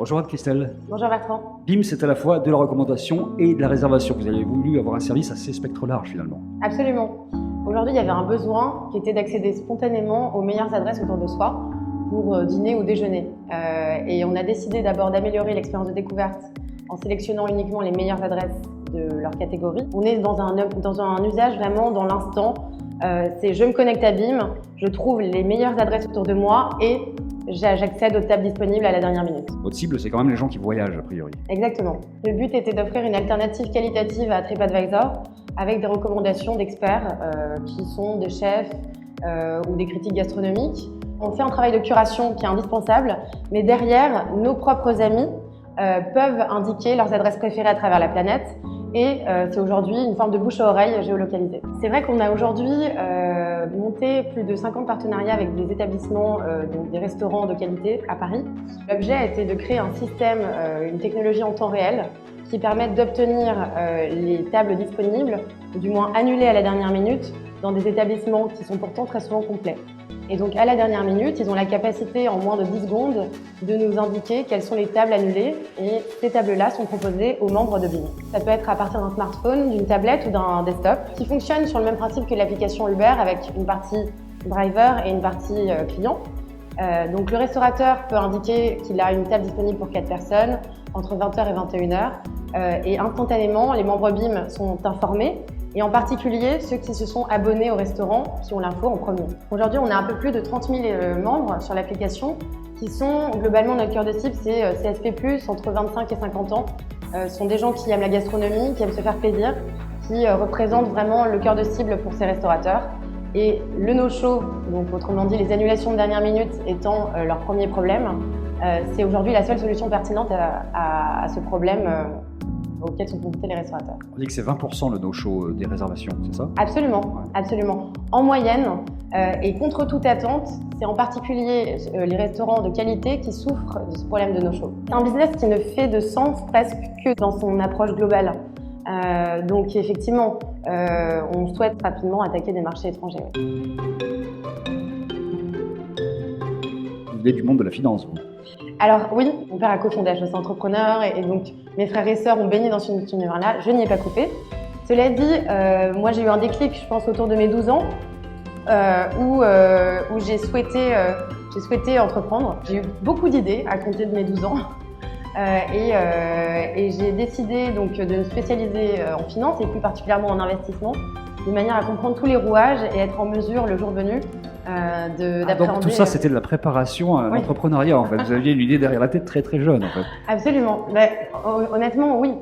Bonjour Anne-Christelle. Bonjour Bertrand. BIM, c'est à la fois de la recommandation et de la réservation. Vous avez voulu avoir un service assez spectre large finalement. Absolument. Aujourd'hui, il y avait un besoin qui était d'accéder spontanément aux meilleures adresses autour de soi pour dîner ou déjeuner. Et on a décidé d'abord d'améliorer l'expérience de découverte en sélectionnant uniquement les meilleures adresses de leur catégorie. On est dans un usage vraiment dans l'instant. C'est je me connecte à BIM, je trouve les meilleures adresses autour de moi et j'accède aux tables disponibles à la dernière minute. Votre cible, c'est quand même les gens qui voyagent a priori. Exactement. Le but était d'offrir une alternative qualitative à TripAdvisor avec des recommandations d'experts qui sont des chefs ou des critiques gastronomiques. On fait un travail de curation qui est indispensable, mais derrière, nos propres amis peuvent indiquer leurs adresses préférées à travers la planète et c'est aujourd'hui une forme de bouche à oreille géolocalisée. C'est vrai qu'on a aujourd'hui monté plus de 50 partenariats avec des établissements, donc des restaurants de qualité à Paris. L'objet a été de créer un système, une technologie en temps réel qui permette d'obtenir les tables disponibles, ou du moins annulées à la dernière minute, dans des établissements qui sont pourtant très souvent complets. Et donc à la dernière minute, ils ont la capacité en moins de 10 secondes de nous indiquer quelles sont les tables annulées et ces tables-là sont proposées aux membres de BIM. Ça peut être à partir d'un smartphone, d'une tablette ou d'un desktop qui fonctionne sur le même principe que l'application Uber avec une partie driver et une partie client. Donc le restaurateur peut indiquer qu'il a une table disponible pour 4 personnes entre 20h et 21h et instantanément les membres BIM sont informés. Et en particulier ceux qui se sont abonnés au restaurant, qui ont l'info en premier. Aujourd'hui, on a un peu plus de 30 000 membres sur l'application qui sont globalement notre cœur de cible, c'est CSP+, entre 25 et 50 ans. Ce sont des gens qui aiment la gastronomie, qui aiment se faire plaisir, qui représentent vraiment le cœur de cible pour ces restaurateurs. Et le no-show, donc autrement dit les annulations de dernière minute étant leur premier problème, c'est aujourd'hui la seule solution pertinente à ce problème auxquels sont confrontés les restaurateurs. On dit que c'est 20% le no-show des réservations, c'est ça? Absolument, Ouais. absolument. En moyenne, et contre toute attente, c'est en particulier les restaurants de qualité qui souffrent de ce problème de no-show. C'est un business qui ne fait de sens presque que dans son approche globale. Donc effectivement, on souhaite rapidement attaquer des marchés étrangers. Oui. Vous venez du monde de la finance, vous. Alors oui, mon père a cofondé HEC Entrepreneur et donc mes frères et sœurs ont baigné dans ce univers-là, je n'y ai pas coupé. Cela dit, moi j'ai eu un déclic, je pense autour de mes 12 ans, où j'ai souhaité entreprendre. J'ai eu beaucoup d'idées à compter de mes 12 ans et j'ai décidé donc de me spécialiser en finance et plus particulièrement en investissement, de manière à comprendre tous les rouages et être en mesure le jour venu d'appréhender. Donc tout ça, c'était de la préparation à l'entrepreneuriat en fait. Vous aviez une idée derrière la tête très très jeune en fait. Absolument. Honnêtement, oui.